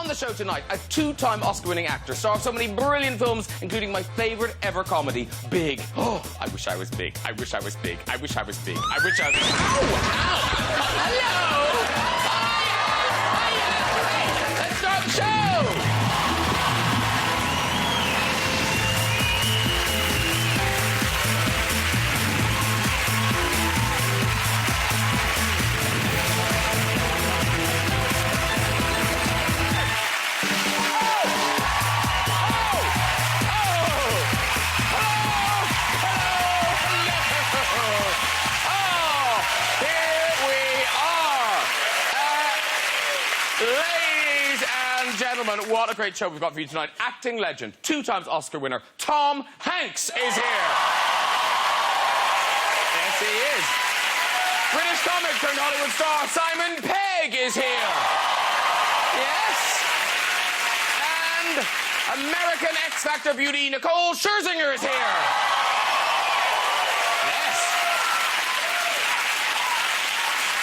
On the show tonight, a two-time Oscar-winning actor, star of so many brilliant films, including my favourite ever comedy, Big. Oh, I wish I was big. I wish I was big. I wish I was big. I wish I was... Ow! Ow! Hello! Hiya! Let's start the show! Ladies and gentlemen, what a great show we've got for you tonight. Acting legend, two times Oscar winner, Tom Hanks is here. Yes, he is. British comic turned Hollywood star Simon Pegg is here. Yes. And American X-Factor beauty Nicole Scherzinger is here. Yes.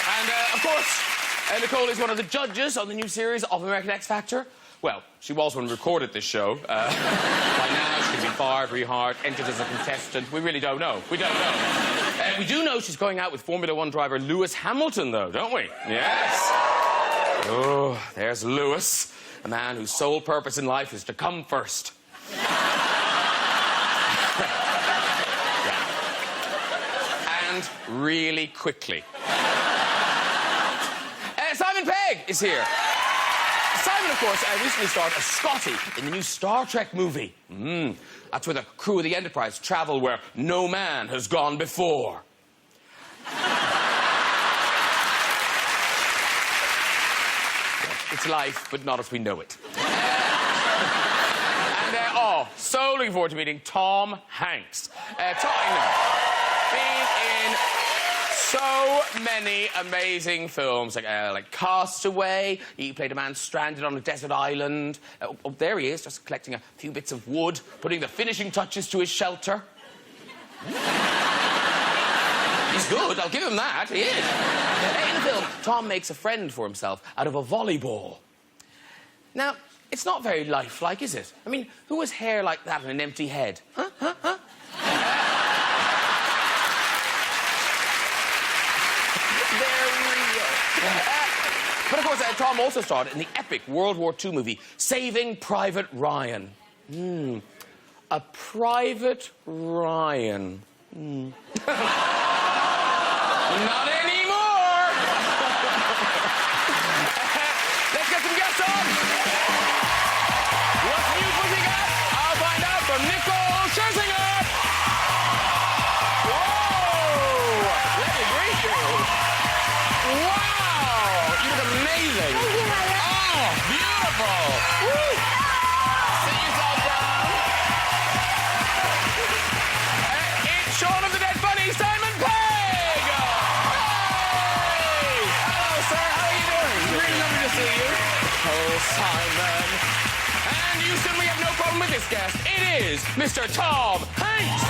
And, of course, Nicole is one of the judges on the new series of American X Factor. Well, she was when we recorded this show. By now, she's been fired, rehired, entered as a contestant. We really don't know. We don't know. We do know she's going out with Formula One driver Lewis Hamilton, though, don't we? Yes. Oh, there's Lewis, a man whose sole purpose in life is to come first. Yeah. And really quickly. Simon Pegg is here. Simon, of course, recently starred as Scotty in the new Star Trek movie. That's where the crew of the Enterprise travel where no man has gone before. It's life, but not as we know it. And, so looking forward to meeting Tom Hanks. Been in so many amazing films, like Castaway. He played a man stranded on a desert island. Oh, there he is, just collecting a few bits of wood, putting the finishing touches to his shelter. He's good, I'll give him that, he is. In the film, Tom makes a friend for himself out of a volleyball. Now, it's not very lifelike, is it? I mean, who has hair like that and an empty head? Huh? But, of course, Tom also starred in the epic World War II movie, Saving Private Ryan. A Private Ryan. Not anymore! Let's get some guests on! What's new, Pussycat? I'll find out from Nicole Scherzinger! Whoa! Let me greet you! Wow! You look amazing! Oh, beautiful! Woo! Sit yourself down. It's Shaun of the Dead Bunny, Simon Pegg! Hey! Hello, sir. How are you doing? Really lovely to see you. Oh, Simon. And Houston, we have no problem with this guest. It is Mr. Tom Hanks!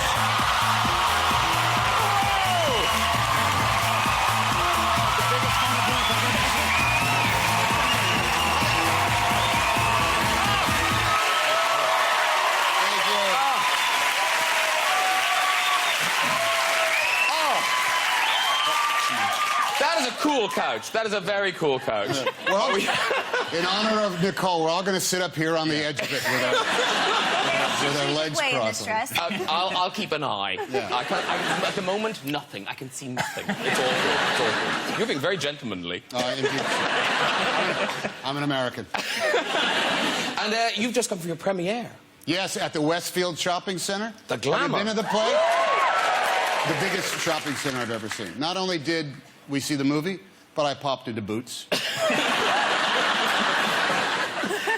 That is a cool couch. That is a very cool couch. Well, in honor of Nicole, we're all going to sit up here on the edge of it with our legs crossed. I'll keep an eye. Yeah. At the moment, nothing. I can see nothing. It's all good. It's all good. You're being very gentlemanly. Indeed. I'm an American. And you've just come for your premiere. Yes, at the Westfield Shopping Center. The glamour. Have you been to the play? The biggest shopping center I've ever seen. Not only did we see the movie, but I popped into Boots.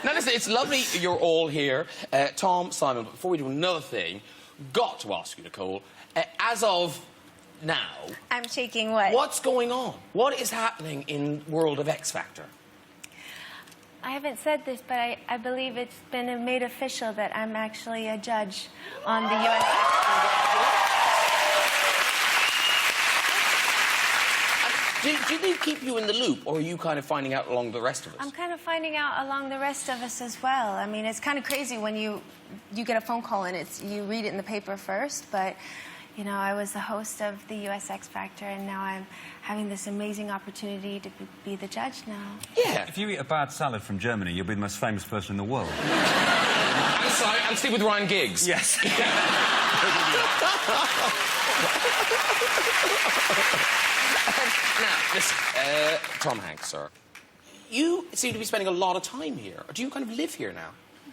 Now, listen, it's lovely you're all here. Tom, Simon, but before we do another thing, got to ask you, Nicole, as of now... I'm shaking what? What's going on? What is happening in world of X Factor? I haven't said this, but I believe it's been made official that I'm actually a judge on the U.S. Did they keep you in the loop, or are you kind of finding out along the rest of us? I'm kind of finding out along the rest of us as well. I mean, it's kind of crazy when you get a phone call and you read it in the paper first, but, you know, I was the host of the U.S. X Factor, and now I'm having this amazing opportunity to be the judge now. Yeah. If you eat a bad salad from Germany, you'll be the most famous person in the world. And sleep with Ryan Giggs. Yes. Now, listen, Tom Hanks, sir. You seem to be spending a lot of time here. Do you kind of live here now?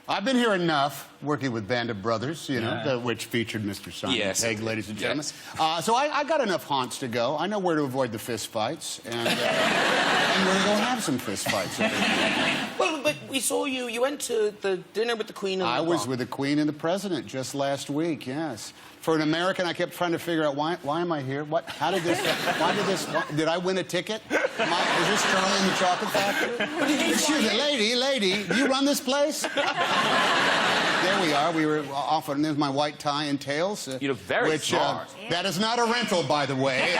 I've been here enough, working with Band of Brothers, you know, which featured Mr. Simon Pegg, ladies and gentlemen. Yes. So I got enough haunts to go. I know where to avoid the fist fights, and we're going to go have some fist fights. Well, but we saw you. You went to the dinner with the Queen and I was with the Queen and the President just last week, yes. For an American, I kept trying to figure out why am I here? How did this? Did I win a ticket? Is this Charlie in the Chocolate Factory? Excuse me, lady, do you run this place? There we are. We were off on. There's my white tie and tails. You look very smart. That is not a rental, by the way.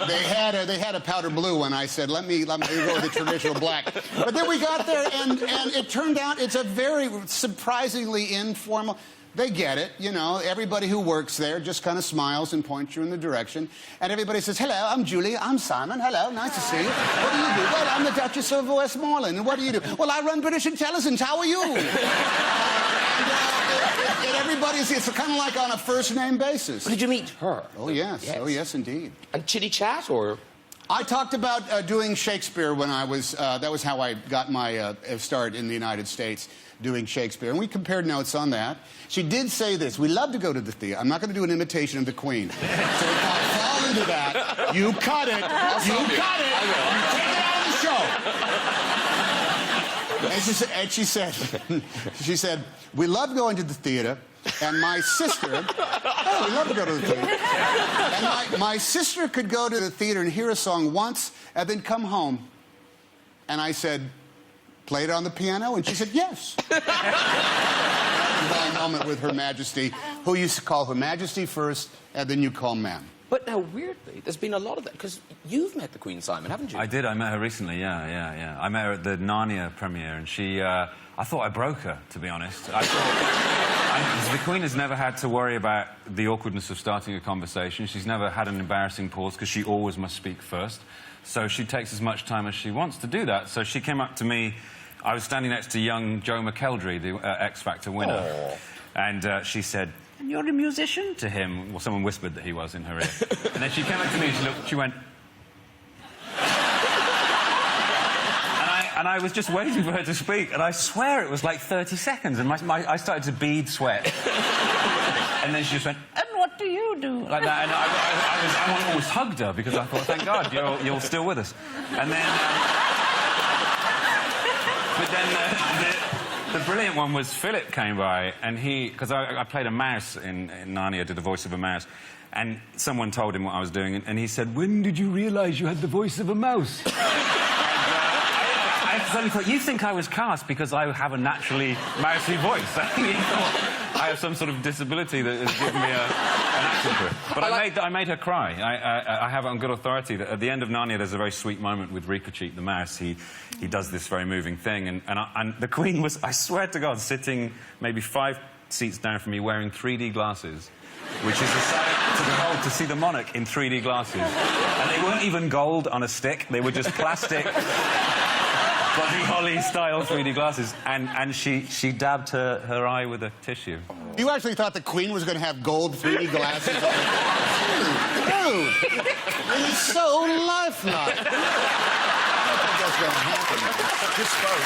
They had a powder blue, and I said, let me go with the traditional black. But then we got there, and it turned out it's a very surprisingly informal. They get it, you know. Everybody who works there just kind of smiles and points you in the direction. And everybody says, hello, I'm Julie, I'm Simon, hello, nice to see you. What do you do? Well, I'm the Duchess of Westmoreland. And what do you do? Well, I run British Intelligence, how are you? And everybody's, it's kind of like on a first-name basis. Did you meet her? Oh, yes. Oh, yes, indeed. And chitty chat, or? I talked about doing Shakespeare when I was, that was how I got my start in the United States, doing Shakespeare. And we compared notes on that. She did say this, we love to go to the theater. I'm not going to do an imitation of the Queen. So if I fall into that, you cut it. You cut it. You take it out of the show. And she said, we love going to the theater. And my sister, oh, we love to go to the theater. And my sister could go to the theater and hear a song once and then come home. And I said, play it on the piano? And she said, yes. My moment with Her Majesty, who used to call Her Majesty first, and then you call ma'am. But now, weirdly, there's been a lot of that, because you've met the Queen, Simon, haven't you? I did. I met her recently, yeah. I met her at the Narnia premiere, and she... I thought I broke her, to be honest. I thought... the Queen has never had to worry about the awkwardness of starting a conversation. She's never had an embarrassing pause, because she always must speak first. So she takes as much time as she wants to do that. So she came up to me... I was standing next to young Joe McElderry, the X Factor winner. Oh. And she said, and you're a musician? To him. Well, someone whispered that he was in her ear. And then she came up to me and she went... and I was just waiting for her to speak, and I swear it was like 30 seconds, and I started to bead sweat. And then she just went, and what do you do? Like that, and I almost hugged her, because I thought, thank God, you're still with us. And then... But then the brilliant one was Philip came by, and because I played a mouse in Narnia, did the voice of a mouse, and someone told him what I was doing, and he said, when did you realise you had the voice of a mouse? I suddenly thought, you think I was cast because I have a naturally mousy voice. He thought I have some sort of disability that has given me an acting career. But I made her cry. I have it on good authority that at the end of Narnia there's a very sweet moment with Reepicheep the mouse. He does this very moving thing, and the Queen was, I swear to God, sitting maybe 5 seats down from me wearing 3D glasses, which is a sight to behold, to see the monarch in 3D glasses. And they weren't even gold on a stick, they were just plastic... Buddy Holly-style 3D glasses, and she dabbed her eye with a tissue. You actually thought the Queen was going to have gold 3D glasses? Dude, it is so lifelike. I don't think that's going to happen. Just spoke.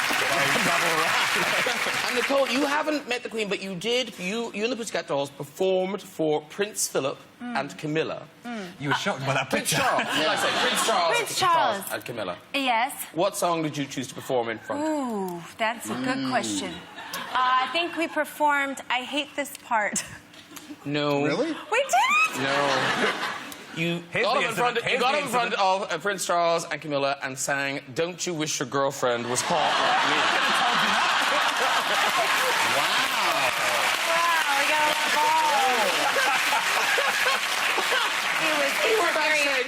And Nicole, you haven't met the Queen, but you did. You and the Pussycat Dolls performed for Prince Philip and Camilla. You were shocked by that picture. Prince Charles. Did I say Prince Charles? Prince Charles. And Camilla. Yes. What song did you choose to perform in front? Ooh, that's a good question. I think we performed I Hate This Part. No. Really? We did? No. You got up in front of Prince Charles and Camilla and sang Don't You Wish Your Girlfriend Was Hot Like Me. Wow, we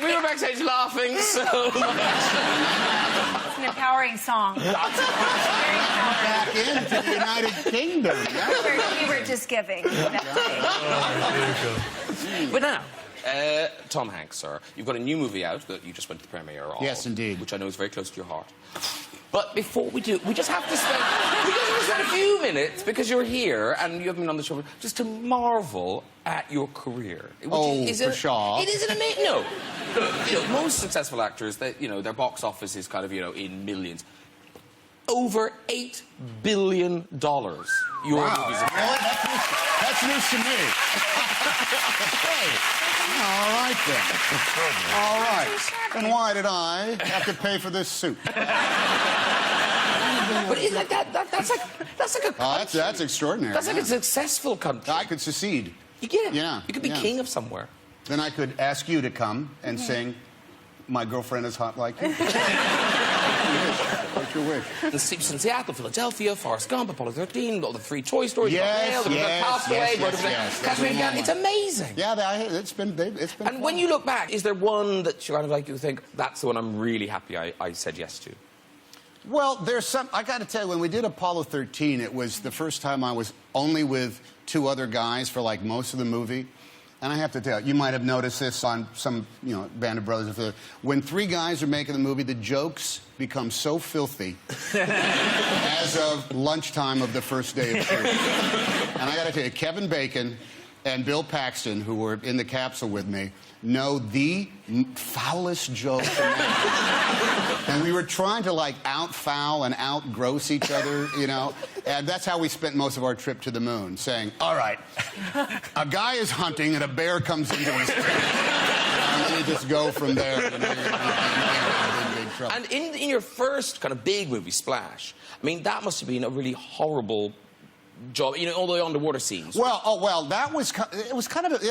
We were backstage laughing so much. It's an empowering song. Very empowering. Back into the United Kingdom. We were just giving. But now, Tom Hanks, sir, you've got a new movie out that you just went to the premiere of. Yes, indeed. Which I know is very close to your heart. But before we do, we just have to spend a few minutes, because you're here and you haven't been on the show, just to marvel at your career. For sure. It is an amazing... No. You know, most successful actors, their box office is kind of, in millions. Over $8 billion. Your movies are... Really? That's news to me. Hey. All right, then. All right. And why did I have to pay for this suit? But is like that's like a country. That's extraordinary. That's like a successful country. I could secede. You get it? Yeah. You could be king of somewhere. Then I could ask you to come and sing My Girlfriend is Hot Like You. What's your wish? The Sleeps in Seattle, Philadelphia, Forrest Gump, Apollo 13, all the 3 Toy Stories. Yes. It's amazing. Yeah, it's been And fun. when you look back, is there one that you kind of like, you think, that's the one I'm really happy I said yes to? Well, there's some... I got to tell you, when we did Apollo 13, it was the first time I was only with 2 other guys for, like, most of the movie. And I have to tell you, you might have noticed this on some, Band of Brothers. When 3 guys are making the movie, the jokes become so filthy as of lunchtime of the first day of shooting. And I got to tell you, Kevin Bacon and Bill Paxton, who were in the capsule with me, know the foulest jokes. And we were trying to, like, out-foul and out-gross each other, And that's how we spent most of our trip to the moon, saying, all right, a guy is hunting and a bear comes into his tent. And then you just go from there. Big trouble. And in your first kind of big movie, Splash, I mean, that must have been a really horrible job, all the underwater scenes. Well, that was it was kind of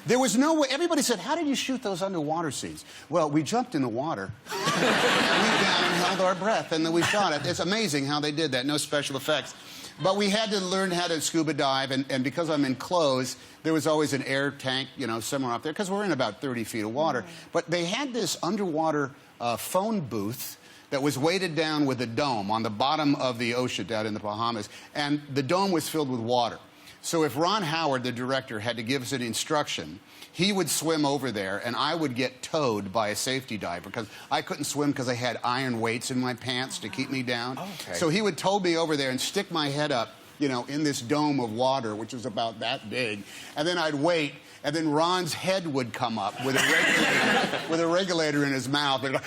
there was no way. Everybody said, how did you shoot those underwater scenes? Well, we jumped in the water, and we down and held our breath, and then we shot it. It's amazing how they did that. No special effects. But we had to learn how to scuba dive, and because I'm in clothes, there was always an air tank, somewhere up there, because we're in about 30 feet of water. But they had this underwater phone booth that was weighted down with a dome on the bottom of the ocean down in the Bahamas, and the dome was filled with water. So if Ron Howard, the director, had to give us an instruction, he would swim over there, and I would get towed by a safety diver, because I couldn't swim because I had iron weights in my pants to keep me down. Okay. So he would tow me over there and stick my head up, in this dome of water, which was about that big, and then I'd wait, and then Ron's head would come up with a regulator in his mouth. And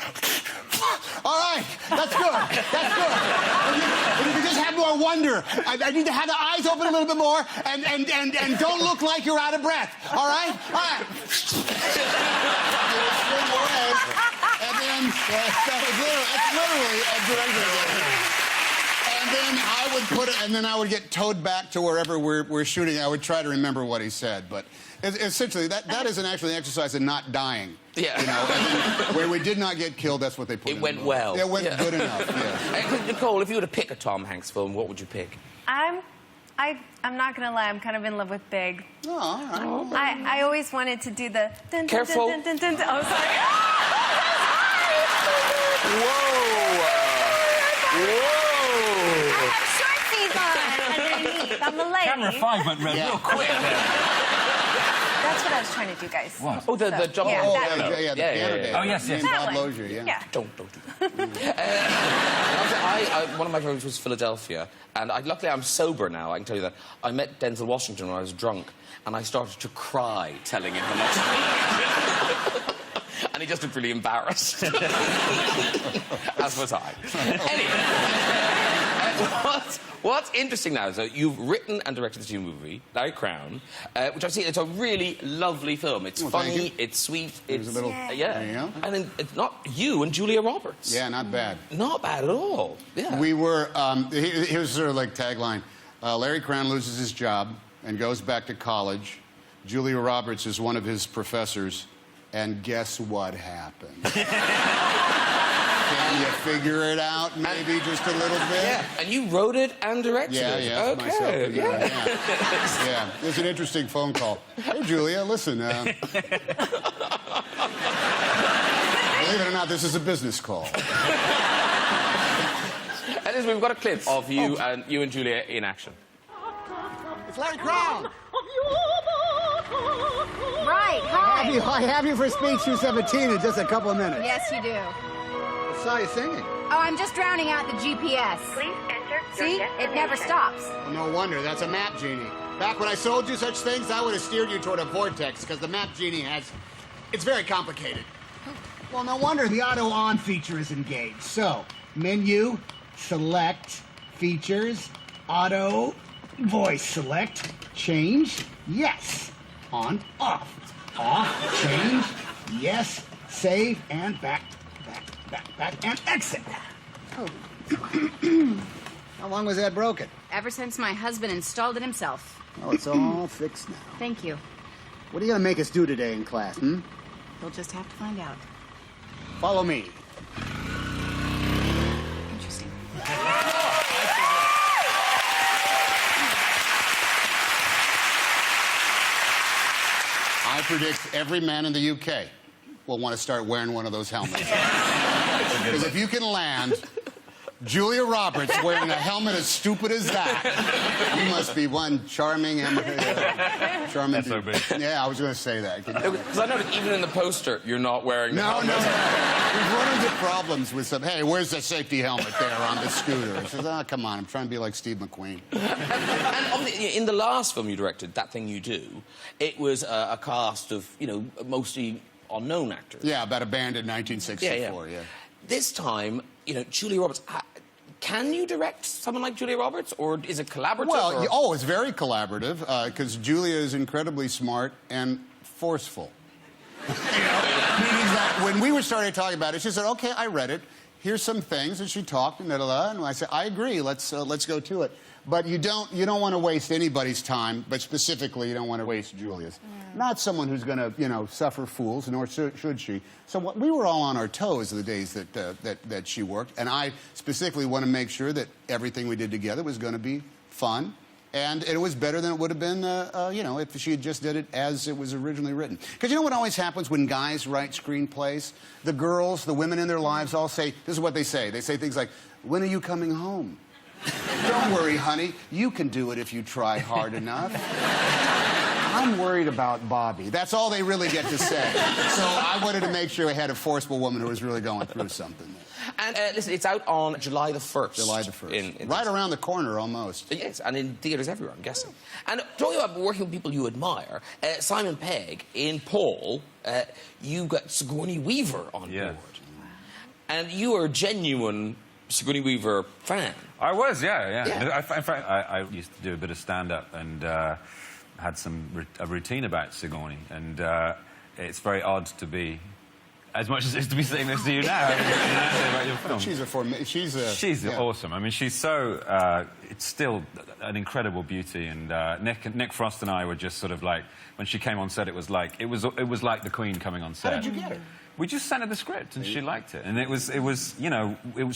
all right, that's good. That's good. If you could just have more wonder. I need to have the eyes open a little bit more, and don't look like you're out of breath. All right? All right. And then that's literally a director. And then I would I would get towed back to wherever we're shooting. I would try to remember what he said, but essentially that isn't actually an exercise in not dying. Yeah. And then where we did not get killed, that's what they put in. It went well. It went good enough, yes. Nicole, if you were to pick a Tom Hanks film, what would you pick? I'm not gonna lie, I'm kind of in love with Big. Oh, all right. I always wanted to do the dun, dun, Careful. dun, dun, dun, dun, dun. Oh, sorry. Whoa! I have shortsies on underneath. I'm a lady. Camera 5 went red real quick. That's what I was trying to do, guys. What? Oh, the jump. Yeah, Oh, that one. yeah, the piano day. Oh, yes, yes. Me and That Bob one. Lozier, Yeah. Don't do that. One of my favorites was Philadelphia, and luckily I'm sober now, I can tell you that. I met Denzel Washington when I was drunk, and I started to cry telling him how much... And he just looked really embarrassed. As was I. Anyway, what's interesting now is that you've written and directed this new movie, Larry Crowne, which I've seen. It's a really lovely film. It's funny, it's sweet, it's... a little... Yeah. There you go. And then it's not you and Julia Roberts. Yeah, not bad. Not bad at all. Yeah. We were... here's sort of like tagline. Larry Crowne loses his job and goes back to college. Julia Roberts is one of his professors. And guess what happened? Can you figure it out, maybe just a little bit? Yeah, and you wrote it and directed it. Yeah, okay. myself. Yeah. It was an interesting phone call. Hey, Julia, listen. Believe it or not, this is a business call. And listen, we've got a clip of you and Julia in action. It's Larry Crowne. Right, hi. I have you for Speech 217 in just a couple of minutes. Yes, you do. I saw you singing. Oh, I'm just drowning out the GPS. Please enter See? your It never stops. Well, no wonder. That's a map genie. Back when I sold you such things, I would have steered you toward a vortex, because the map genie it's very complicated. Well, no wonder the auto-on feature is engaged. So, menu, select, features, auto, voice select, change, yes. On, off. Off, change, yes, save, and back, and exit. Oh. How long was that broken? Ever since my husband installed it himself. Oh, it's all fixed now. Thank you. What are you going to make us do today in class, You'll just have to find out. Follow me. Interesting. I predict every man in the UK will want to start wearing one of those helmets. Because if you can land Julia Roberts wearing a helmet as stupid as that, you must be one charming charming SOB. Yeah, I was going to say that. Because I noticed even in the poster, you're not wearing the No. helmet. We've run into problems with some, hey, where's the safety helmet there on the scooter? He says, oh, come on, I'm trying to be like Steve McQueen. And obviously, in the last film you directed, That Thing You Do, it was a cast of, mostly unknown actors. Yeah, about a band in 1964, yeah. This time, Julia Roberts... Can you direct someone like Julia Roberts, or is it collaborative? Well, it's very collaborative, because Julia is incredibly smart and forceful. Meaning that when we were starting talking about it, she said, okay, I read it. Here's some things, and she talked, and and I said, I agree, let's go to it. But you don't want to waste anybody's time, but specifically you don't want to waste Julia's. Not someone who's going to, suffer fools, nor should she. So we were all on our toes the days that she worked, and I specifically want to make sure that everything we did together was going to be fun, and it was better than it would have been, if she had just did it as it was originally written. Because you know what always happens when guys write screenplays? The girls, the women in their lives all say, this is what they say. They say things like, when are you coming home? Don't worry, honey. You can do it if you try hard enough. I'm worried about Bobby. That's all they really get to say. So I wanted to make sure I had a forceful woman who was really going through something. And listen, it's out on July the 1st. July the 1st. Right around the corner, almost. Yes, and in theatres everywhere, I'm guessing. And talking about working with people you admire, Simon Pegg, in Paul, you got Sigourney Weaver on board. And you are a genuine Sigourney Weaver fan. I was, yeah. In fact, I used to do a bit of stand-up and had a routine about Sigourney, and it's very odd to be, as much as it is to be sitting next to you now, about your film. She's awesome. I mean, she's so... it's still an incredible beauty, and Nick Frost and I were just sort of like, when she came on set, it was like the Queen coming on set. How did you get her? We just sent her the script, and she liked it. And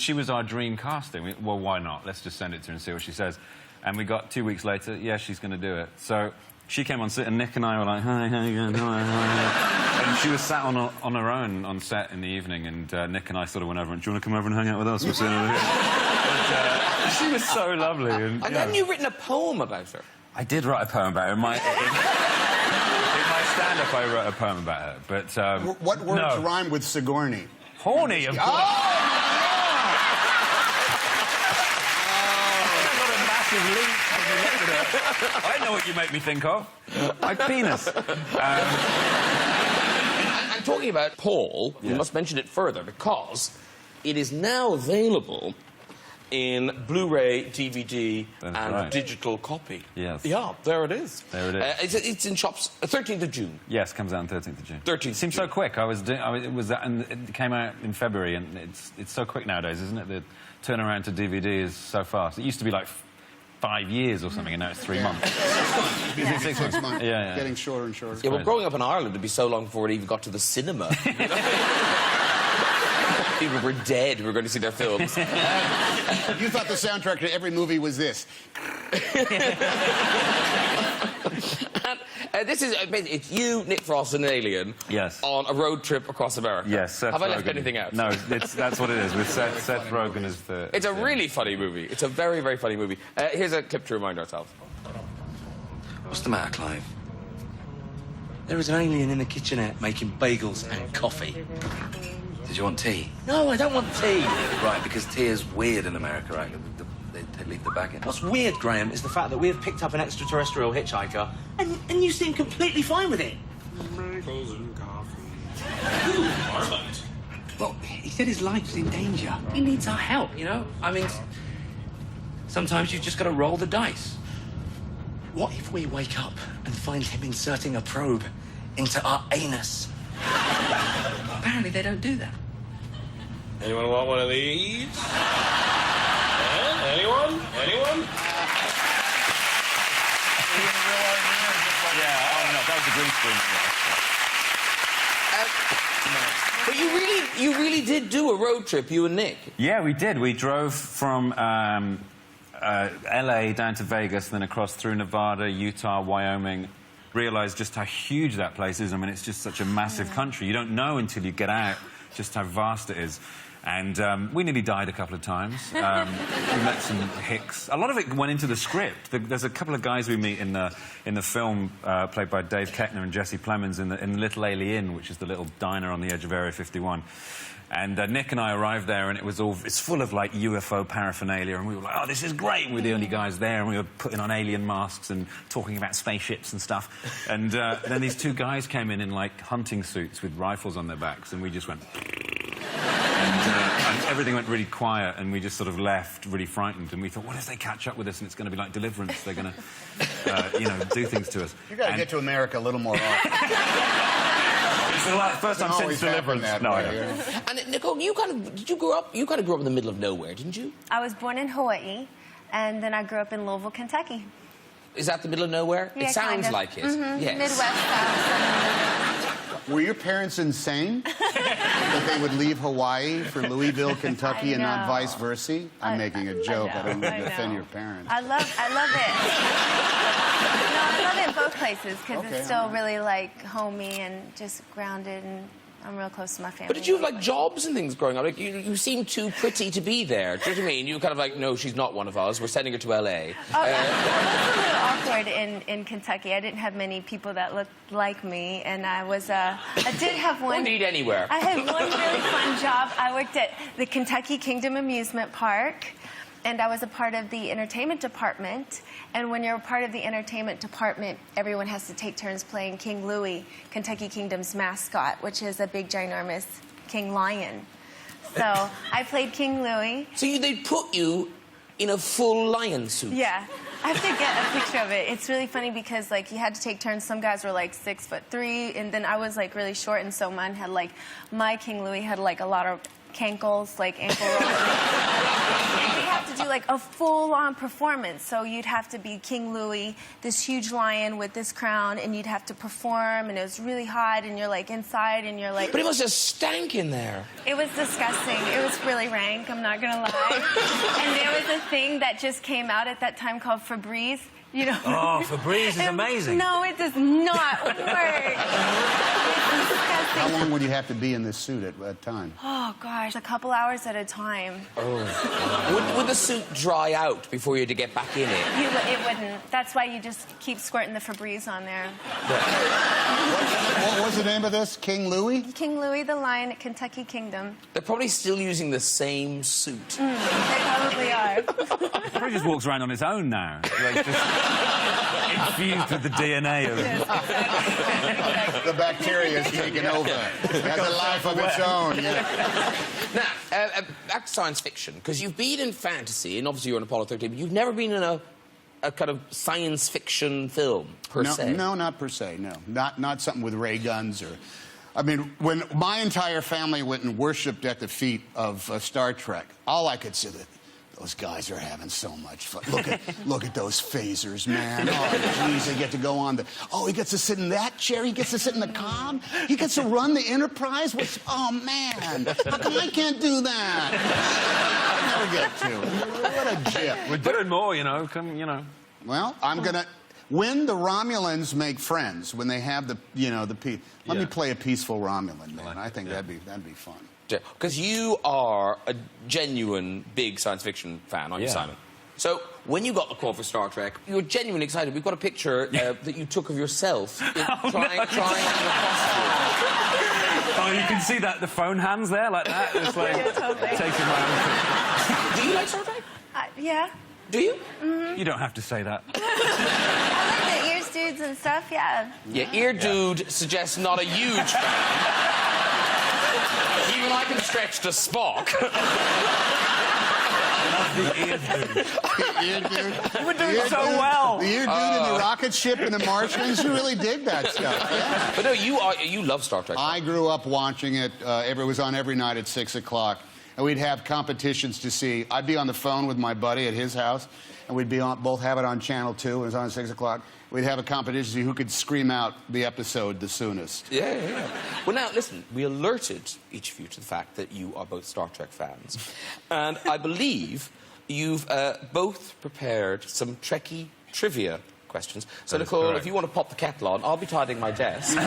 she was our dream casting. Well, why not? Let's just send it to her and see what she says. And we got 2 weeks later, yeah, she's going to do it. So she came on set, and Nick and I were like, hi, how you going? Hi. And she was sat on her own on set in the evening, and Nick and I sort of went over and, do you want to come over and hang out with us? We're sitting over here. But, she was so lovely. And hadn't you written a poem about her? I did write a poem about her. Stand-up, I wrote a poem about her, but... what words rhyme with Sigourney? Horny, of course. Got a massive leap. I know what you make me think of. My penis. And talking about Paul, we must mention it further, because it is now available in Blu-ray, DVD, digital copy. Yes. Yeah, there it is. There it is. It's in shops 13th of June. Yes, comes out on 13th of June. 13th. It seems so quick. It came out in February, and it's so quick nowadays, isn't it? The turnaround to DVD is so fast. It used to be like 5 years or something, and now it's 3 months. 6 months. Yeah. Getting shorter and shorter. Yeah, well, growing up in Ireland, it'd be so long before it even got to the cinema. people were dead who were going to see their films. You thought the soundtrack to every movie was this. This is it's you, Nick Frost, and an alien. Yes. On a road trip across America. Yes. Seth Have I left Rogen. anything out? No, that's what it is. With Seth Rogen as the. It's a really funny movie. It's a very, very funny movie. Here's a clip to remind ourselves. What's the matter, Clive? There is an alien in the kitchenette making bagels and coffee. Did you want tea? No, I don't want tea. Right, because tea is weird in America, right? They leave the bag in. What's weird, Graham, is the fact that we have picked up an extraterrestrial hitchhiker and you seem completely fine with it. Bagels and coffee. Well, he said his life's in danger. He needs our help, you know? I mean, sometimes you've just got to roll the dice. What if we wake up and find him inserting a probe into our anus? Apparently they don't do that. Anyone want one of these? Anyone? Anyone? Yeah. Oh no, that was a green screen. But you really did do a road trip, you and Nick. Yeah, we did. We drove from LA down to Vegas, then across through Nevada, Utah, Wyoming. Realised just how huge that place is. I mean, it's just such a massive country. You don't know until you get out just how vast it is. And we nearly died a couple of times. We met some hicks. A lot of it went into the script. There's a couple of guys we meet in the film, played by Dave Koechner and Jesse Plemons, in the Little Alien, which is the little diner on the edge of Area 51. And Nick and I arrived there, and it's full of, like, UFO paraphernalia, and we were like, oh, this is great. We're the only guys there, and we were putting on alien masks and talking about spaceships and stuff. And then these two guys came in, like, hunting suits with rifles on their backs, and we just went... And everything went really quiet, and we just sort of left really frightened, and we thought, what if they catch up with us and it's going to be like Deliverance? They're going to, you know, do things to us. You got to get to America a little more often. It's the first time since Deliverance. No, I don't. And Nicole, you kind of grew up in the middle of nowhere, didn't you? I was born in Hawaii, and then I grew up in Louisville, Kentucky. Is that the middle of nowhere? Yeah, it sounds kind of. like it. Mm-hmm. Yes. Midwest South. Were your parents insane? That they would leave Hawaii for Louisville, Kentucky, and not vice versa? I'm making a joke. I don't want to offend your parents. I love it. No, I love it in both places because it's still really, like, homey and just grounded, and I'm real close to my family. But did you have, like, jobs and things growing up? Like, you seem too pretty to be there. Do you know what I mean? You were kind of like, no, she's not one of us. We're sending her to L.A. Oh, it was a little awkward in Kentucky. I didn't have many people that looked like me, and I did have one... Don't need anywhere. I had one really fun job. I worked at the Kentucky Kingdom Amusement Park, and I was a part of the entertainment department. And when you're a part of the entertainment department, everyone has to take turns playing King Louie, Kentucky Kingdom's mascot, which is a big, ginormous king lion. So I played King Louie. So they put you in a full lion suit? Yeah. I have to get a picture of it. It's really funny because, like, you had to take turns. Some guys were, like, 6'3", and then I was, like, really short, and so mine had, like, my King Louie had, like, a lot of cankles, like ankle rolls. And we have to do, like, a full-on performance. So you'd have to be King Louie, this huge lion with this crown, and you'd have to perform, and it was really hot, and you're, like, inside, and you're, like... But it must have stank in there. It was disgusting. It was really rank, I'm not gonna lie. And there was a thing that just came out at that time called Febreze. You know? Oh, Febreze is amazing. No, it does not work. It's disgusting. How long would you have to be in this suit at a time? Oh, gosh, a couple hours at a time. Oh. Would the suit dry out before you had to get back in it? It wouldn't. That's why you just keep squirting the Febreze on there. What was the name of this? King Louie? King Louie the Lion at Kentucky Kingdom. They're probably still using the same suit. They probably are. He probably just walks around on his own now. Like, just infused with the DNA of... Yes, exactly. The bacteria is taking over. It has a life of its own. Now, back to science fiction, because you've been in fantasy, and obviously you're in Apollo 13, but you've never been in a kind of science fiction film, per se. No, not per se, no. Not something with ray guns or... I mean, when my entire family went and worshipped at the feet of Star Trek, all I could say, Those guys are having so much fun. Look at those phasers, man. Oh, geez, they get to go on the... Oh, he gets to sit in that chair. He gets to sit in the comm. He gets to run the Enterprise. Oh, man. How come I can't do that? I never get to. What a jip. We're doing more, you know. Well, I'm going to... When the Romulans make friends, when they have the, let me play a peaceful Romulan, man. I think that'd be fun. Because you are a genuine big science fiction fan, aren't you, Simon? So, when you got the call for Star Trek, you were genuinely excited. We've got a picture that you took of yourself trying on your costume. Oh, you can see that, the phone hands there, like that. It's like taking my own... Do you like Star Trek? Yeah. Do you? You don't have to say that. I like the ears dudes and stuff, yeah. Yeah, ear dude suggests not a huge fan. Even I can stretch to Spock. The ear dude. Ear dude. You were doing so well. The ear dude in the rocket ship and the Martians, you really dig that stuff. Yeah. But no, you love Star Trek. I grew up watching it. It was on every night at 6 o'clock. And we'd have competitions to see. I'd be on the phone with my buddy at his house, and we'd be both have it on Channel 2. It was on at 6 o'clock. We'd have a competition to see who could scream out the episode the soonest. Yeah. Well, now, listen, we alerted each of you to the fact that you are both Star Trek fans. And I believe you've both prepared some Trekkie trivia questions. So, Nicole, if you want to pop the kettle on, I'll be tidying my desk.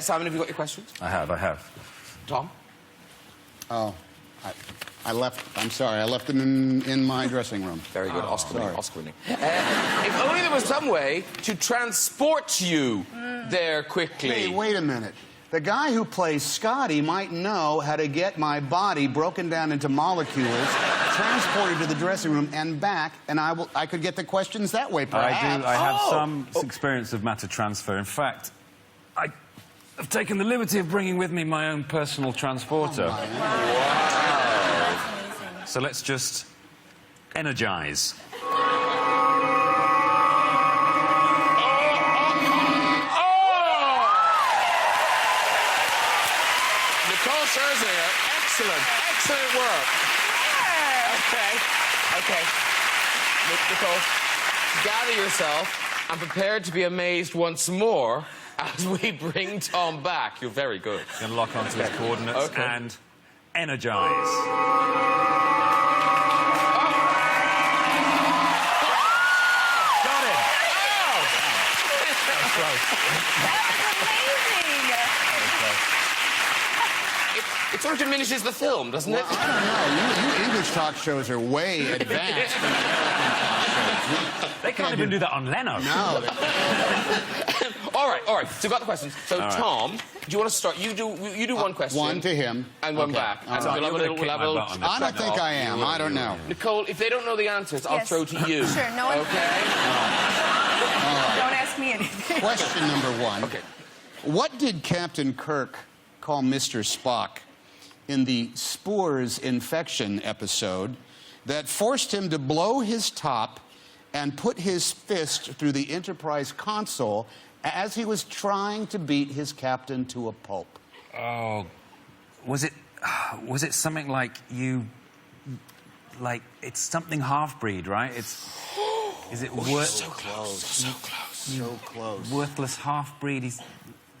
Simon, have you got your questions? I have. Tom? Oh, I left. I'm sorry. I left them in my dressing room. Very good. Oscar winning. If only there was some way to transport you there quickly. Hey, wait a minute. The guy who plays Scotty might know how to get my body broken down into molecules, transported to the dressing room and back, and I could get the questions that way, perhaps. I have some experience of matter transfer. In fact, I've taken the liberty of bringing with me my own personal transporter. Wow. So let's just energize. Nicole Scherzinger, excellent work. Okay. Nicole, gather yourself and prepare to be amazed once more as we bring Tom back. You're very good. Going to lock onto his coordinates and energize. Got it. That was close. That was amazing. It sort of diminishes the film, doesn't it? I don't know. You English talk shows are way advanced. They can't even do that on Leno. No. All right. So we've got the questions. So, Tom, do you want to start? You do one question. One to him. And one back. All And right. we'll have a little... I don't think I am. I don't know. Nicole, if they don't know the answers, I'll throw to you. Sure, no one... Okay? Don't ask me anything. Question number one. Okay. What did Captain Kirk call Mr. Spock in the Spores infection episode that forced him to blow his top and put his fist through the Enterprise console as he was trying to beat his captain to a pulp? Oh, was it something like it's something half-breed, right? Is it So close. Worthless half-breed?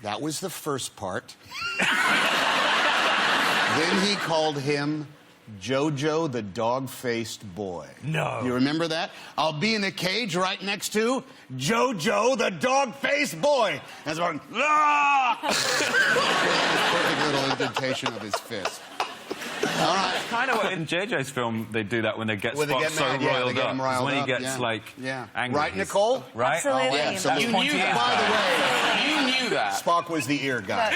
That was the first part. Then he called him Jojo the dog-faced boy. No. You remember that? I'll be in a cage right next to Jojo the dog-faced boy. That's what. Perfect little indentation of his fist. All right. Kind of in JJ's film, they do that when they get Spock so mad, riled they get up. him riled when he up, gets angry. Right, Nicole? Right? Absolutely. Oh, absolutely. You knew that. By the way, You knew that. Spock was the ear guy.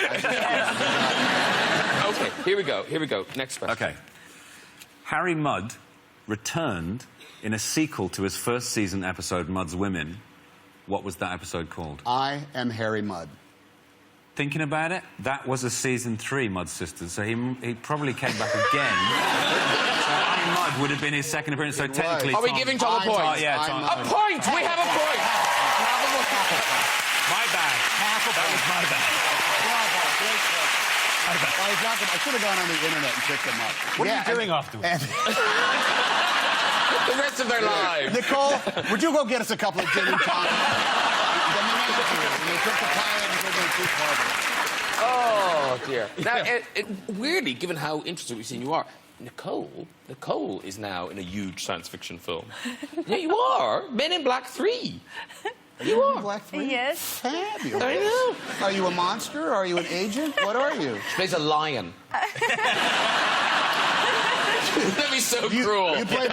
Okay, here we go. Next question. Okay. Harry Mudd returned in a sequel to his first season episode, Mudd's Women. What was that episode called? I am Harry Mudd. Thinking about it, that was a season 3 Mudd Sisters, so he probably came back again. So Harry Mudd would have been his second appearance, so technically... Are we giving Tom a point? Yeah, Tom. A point! We have a point! My bad. That was my bad. I should have gone on the internet and picked them up. What are you doing afterwards? The rest of their lives. Nicole, would you go get us a couple of gin and tonics? Oh, dear. Now, weirdly, given how interested we've seen you are, Nicole is now in a huge science fiction film. Yeah, you are. Men in Black 3. You are. Black 3? Yes. Fabulous. I know. Are you a monster? Are you an agent? What are you? She plays a lion. That'd be so cruel. You played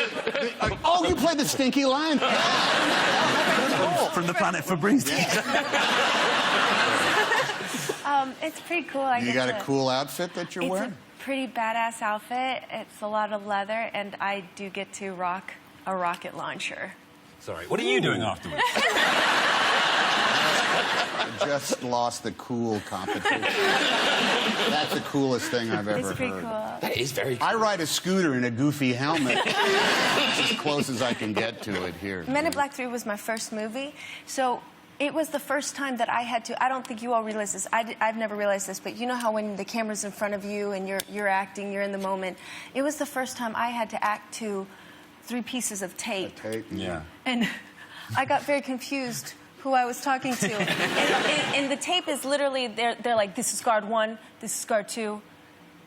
you played the stinky lion. From the planet Fabrice. It's pretty cool. You got a cool outfit that you're wearing? It's a pretty badass outfit. It's a lot of leather, and I do get to rock a rocket launcher. Sorry, what are you doing afterwards? Just lost the cool competition. That's the coolest thing I've ever It's pretty heard. cool. That is very cool. I ride a scooter in a goofy helmet. It's as close as I can get to it here. Men in Black 3 was my first movie, so it was the first time that I had to. I don't think you all realize this. I've never realized this, but you know how when the camera's in front of you and you're acting, you're in the moment. It was the first time I had to act to 3 pieces of tape. Yeah. And I got very confused who I was talking to. And the tape is literally, they're like, this is guard 1, this is guard 2,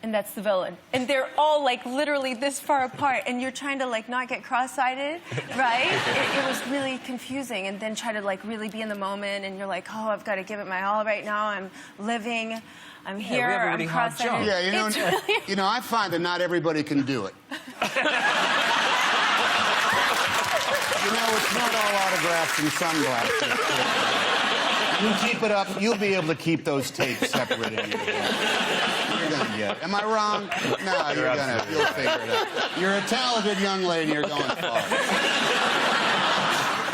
and that's the villain. And they're all like literally this far apart, and you're trying to like not get cross-eyed, right? It was really confusing, and then try to like really be in the moment, and you're like, oh, I've got to give it my all right now. I'm living, I'm here, we have a really I'm hard cross-eyed. job. Yeah, you know, I find that not everybody can do it. You know, it's not all autographs and sunglasses. You keep it up, you'll be able to keep those tapes separate in your head. You're gonna get it. Am I wrong? No, you'll figure it out. You're a talented young lady, you're going far.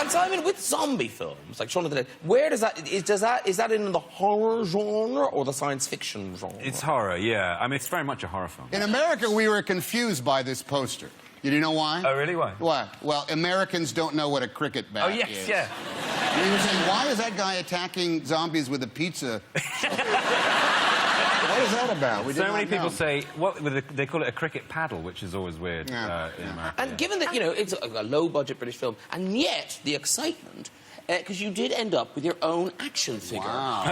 And Simon, with zombie films, like Shaun of the Dead, where is that in the horror genre or the science fiction genre? It's horror, yeah. I mean, it's very much a horror film. In America, we were confused by this poster. You do know why? Oh, really? Why? Why? Well, Americans don't know what a cricket bat is. Oh, yes, yeah. We were saying, why is that guy attacking zombies with a pizza? What is that about? We did So many not people know. say, they call it a cricket paddle, which is always weird Yeah. in America. And given that, you know, it's a low-budget British film, and yet the excitement, because you did end up with your own action figure. Wow.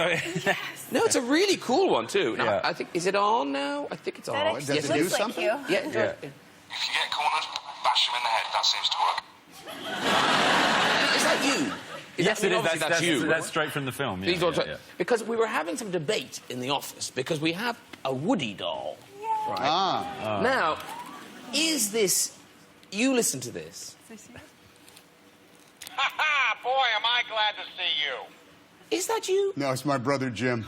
No, it's a really cool one, too. Now, Yeah. I think, is it on now? I think it's on. That Does actually it do looks like something? you. Yeah. If you get cornered, bash him in the head. That seems to work. Is that you? Yes, it is. Obviously That's you. that's straight from the film. Yeah, These are- yeah. Because we were having some debate in the office, because we have a Woody doll. Right? Ah. Now, is this... You listen to this. Ha ha! Boy, am I glad to see you. Is that you? No, it's my brother Jim.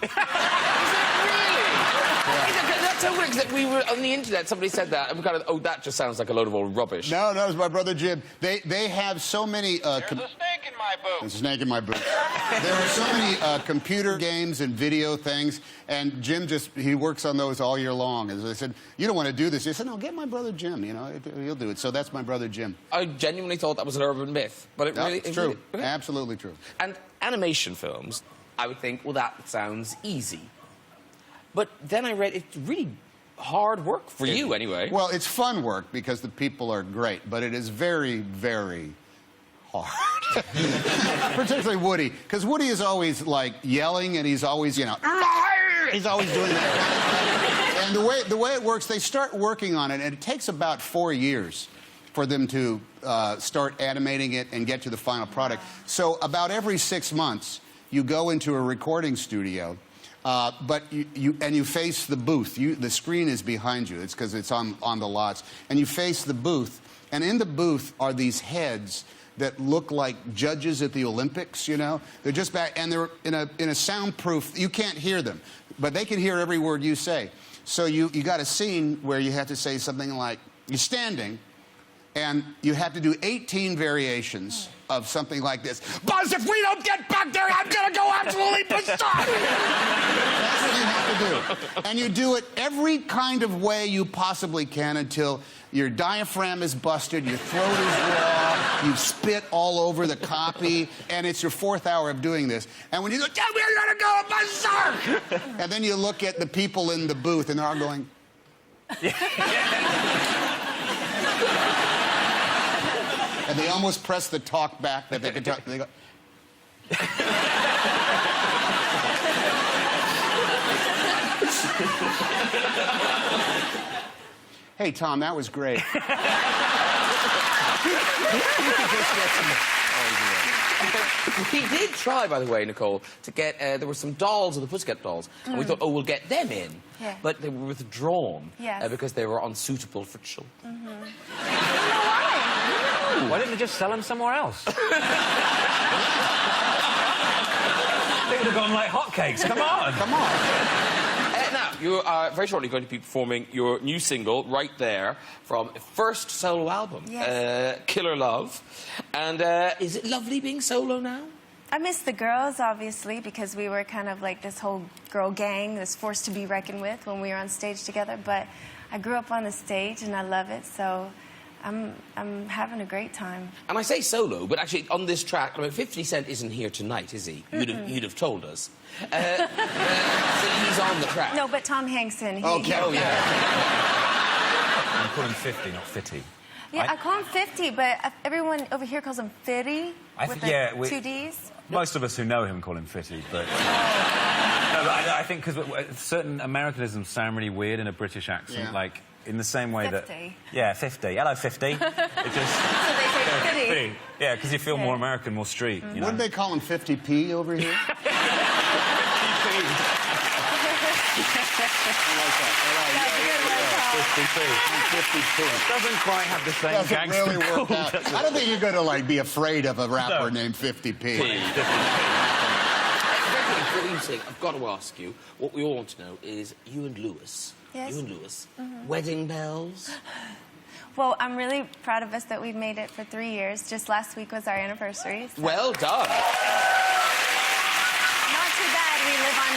That's so weird, 'cause we were on the internet, somebody said that, and we kind of, oh, that just sounds like a load of old rubbish. No, it's my brother Jim. They have so many... There's a snake in my boot. There's a snake in my boot. There are so many computer games and video things, and Jim he works on those all year long. And I said, you don't want to do this. He said, no, get my brother Jim, you know, he'll do it. So that's my brother Jim. I genuinely thought that was an urban myth, but it No, really... it's true. Okay. Absolutely true. And animation films, I would think, well, that sounds easy. But then I read it's really hard work for you, anyway. Well, it's fun work because the people are great, but it is very, very hard. Particularly Woody, because Woody is always, like, yelling, and he's always, you know, he's always doing that. And the way it works, they start working on it, and it takes about 4 years for them to start animating it and get to the final product. So about every 6 months, you go into a recording studio, but you face the booth. The screen is behind you. It's because it's on the lots. And you face the booth, and in the booth are these heads that look like judges at the Olympics, you know? They're just back, and they're in a soundproof, you can't hear them, but they can hear every word you say. So you got a scene where you have to say something like, you're standing, and you have to do 18 variations of something like this. Buzz, if we don't get back there, I'm gonna go absolutely bizarre! That's what you have to do. And you do it every kind of way you possibly can until your diaphragm is busted, your throat is raw, You spit all over the copy, and it's your 4th hour of doing this. And when you go, tell me you're gonna go berserk! And then you look at the people in the booth, and they're all going... And they almost press the talk back that they could talk. They go... Hey, Tom, that was great. We did try, by the way, Nicole, to get... there were some dolls of the Pussycat dolls, and we thought, oh, we'll get them in. Yeah. But they were withdrawn Yes. because they were unsuitable for children. Why didn't they just sell them somewhere else? They would have gone like hotcakes. Come on. Come on. Now, you are very shortly going to be performing your new single, right there, from first solo album, Yes. Killer Love. And is it lovely being solo now? I miss the girls, obviously, because we were kind of like this whole girl gang, this force to be reckoned with when we were on stage together. But I grew up on the stage, and I love it, so I'm having a great time. And I say solo, but actually on this track, I mean, 50 Cent isn't here tonight, is he? You'd have told us. So he's on the track. No, but Tom Hankson. Okay. Oh, yeah. I'm calling 50, not 50. Yeah, I call him 50, but everyone over here calls him Fitty. With the two Ds. Most of us who know him call him Fitty, but... No, but I think because certain Americanisms sound really weird in a British accent, Yeah. like in the same way 50. that... Yeah, 50. Hello, 50. It just... So they say Fitty. Yeah, because you feel more American, more street, you know? Wouldn't they call him 50p over here? Doesn't quite have the same Doesn't gangster really work call, out. does it? I don't think you're going to, like, be afraid of a rapper named 50p. I've got to ask you, what we all want to know is you and Lewis. Yes. You and Lewis. Wedding bells. Well, I'm really proud of us that we've made it for 3 years. Just last week was our anniversary. So. Well done. Not too bad. We live on,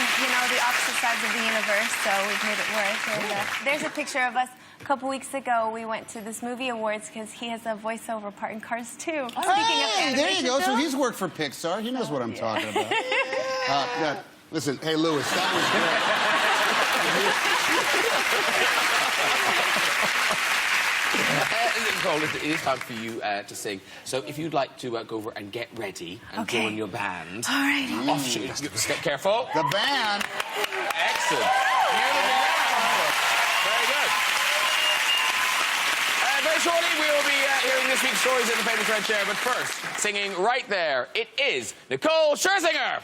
the opposite sides of the universe, so we've made it work. And there's a picture of us. A couple weeks ago, we went to this movie awards because he has a voiceover part in Cars 2. Speaking of Hey, there you go. So films. he's worked for Pixar. He knows what I'm talking about. Listen, hey, Lewis, that was great. Nicole, it is time for you to sing. So if you'd like to go over and get ready and join your band. All right. Offshoot. Get careful. The band. Excellent. Very good. Very shortly, we will be hearing this week's stories in the famous red chair. But first, singing right there, it is Nicole Scherzinger.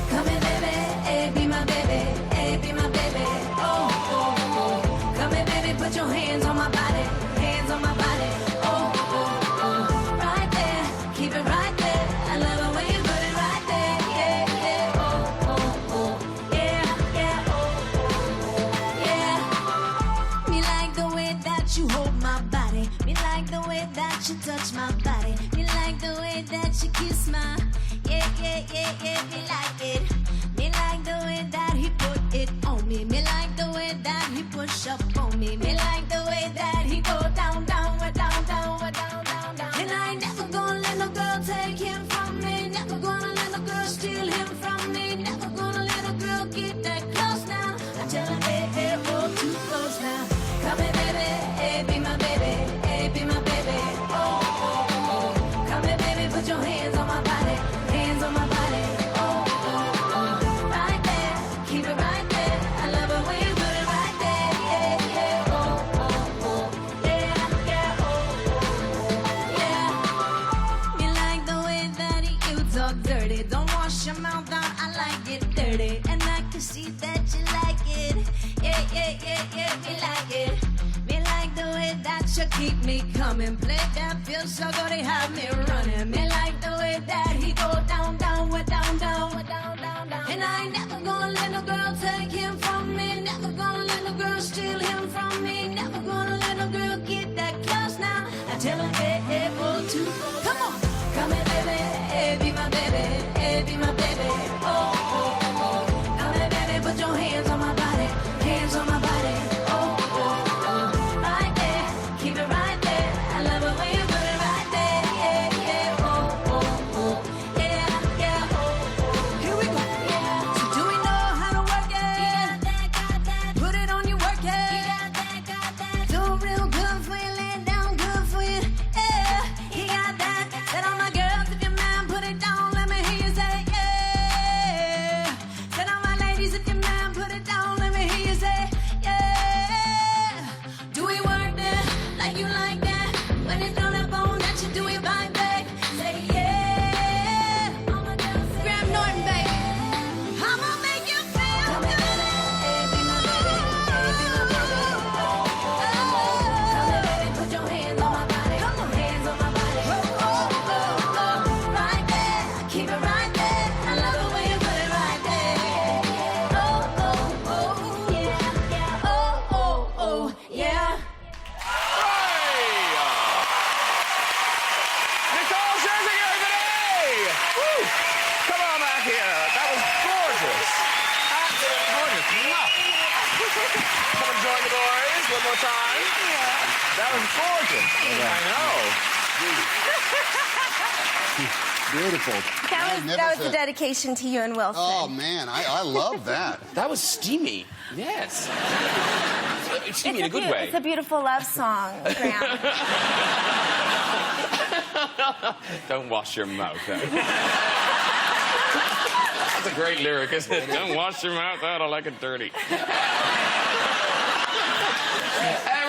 Come here, baby, hey, be my baby, hey, be my baby, oh, oh, oh. Come here, baby, put your hands on my body, oh, oh, oh. Right there, keep it right there. I love it when you put it right there, yeah, yeah, oh, oh, oh. Yeah, yeah, oh, oh, yeah. Me like the way that you hold my body. Me like the way that you touch my body. Me like the way that you kiss my... Yeah, yeah, yeah, yeah, me like it. Me like the way that he put it on me. Me like the way that he push up on me. Me like the way that he go down, down, down, down, down, down, down. And I ain't never gonna let no girl take him from me. Never gonna let no girl steal him from me. Never gonna let a girl get that close now. I tell her, hey, hey, oh, too close now. Come here, baby, hey, be my baby, hey, be my baby, oh, oh, oh. Come here, baby, put your hands on my body. Hands on my body, oh, oh, oh. Right there, keep it right there. I love it when you put it right there, yeah, yeah, oh, oh, oh. Yeah, yeah, oh, oh, yeah. Me like the way that you talk dirty. Don't wash your mouth out, I like it dirty. And I can see that you like it. Yeah, yeah, yeah, yeah, me like it. Me like the way that you keep me coming. Play that feel so good, they have me running. Me like the way that he go down, down, down, down, down, down, down. And I ain't never gonna let no girl take him from me. Never gonna let no girl steal him from me. Never gonna let no girl get that close now. I tell her, hey, hey, oh, too close. Come on, come here, baby, hey, be my baby, hey, one more time. That was gorgeous. I know. Beautiful. That was the dedication to you and Wilson. Oh, man, I love that. That was steamy. Yes. Steamy in a good way. It's a beautiful love song, Graham. Don't wash your mouth out. That's a great lyric, isn't it? Don't wash your mouth out, I like it dirty.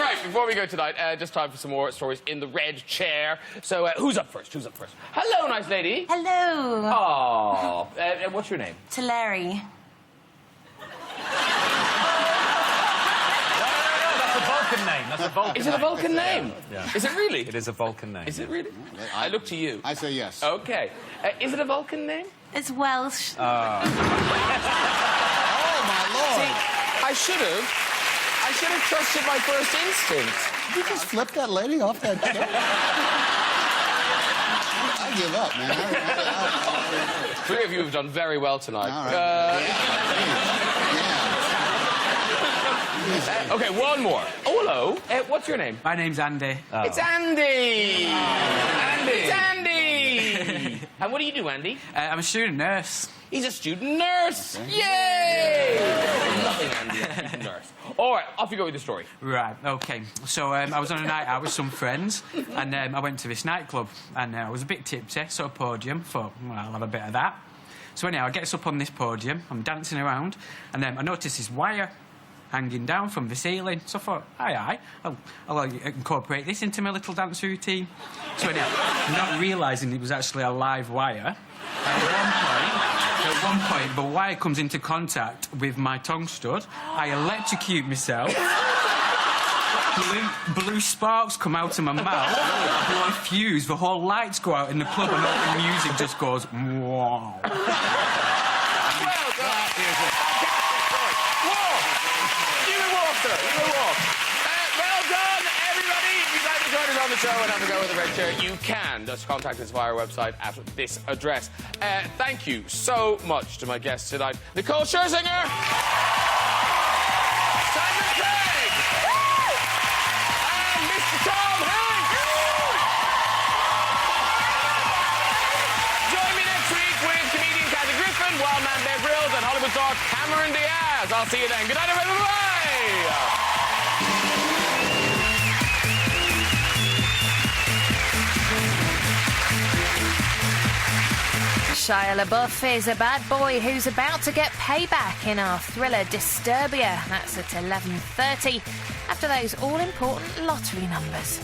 Right, before we go tonight, just time for some more stories in the red chair. So, who's up first? Who's up first? Hello, nice lady. Hello. Oh, what's your name? To Larry. That's a Vulcan name. That's a Vulcan Is it a Vulcan name? Yeah. Is it really? It is a Vulcan name. Is it really? I look to you. I say yes. Okay. Is it a Vulcan name? It's Welsh. Oh, my Lord. I should have trusted my first instinct. You just flipped that lady off that chair? I give up, man. Three of you have done very well tonight. All right. Okay, one more. Oh, hello. What's your name? My name's Andy. It's Andy! Andy! It's Andy! And what do you do, Andy? I'm a student nurse. He's a student nurse! Yay! Nothing, Andy, a student nurse. All right, off you go with the story. Right, OK. So I was on a night out with some friends, and I went to this nightclub, and I was a bit tipsy, saw a podium, thought, well, I'll have a bit of that. So anyhow, I get up on this podium, I'm dancing around, and I notice this wire hanging down from the ceiling. So I thought, I'll incorporate this into my little dance routine. So anyhow, not realising it was actually a live wire, at one point, the wire comes into contact with my tongue stud. I electrocute myself. Blue sparks come out of my mouth. I blow a fuse. The whole lights go out in the club, and all the music just goes, wow. Well done. You can walk, sir. You can walk. Well done, everybody. If you'd like to join us on the show and have a go with the red chair, you can. Just contact us via our website at this address. Thank you so much to my guests tonight, Nicole Scherzinger, Simon Pegg, and Mr. Tom Hanks. Join me next week with comedian Kathy Griffin, Wild Man Bear Grylls, and Hollywood star Cameron Diaz. I'll see you then. Good night, everybody. Bye. Shia LaBeouf is a bad boy who's about to get payback in our thriller Disturbia. That's at 11:30 after those all-important lottery numbers.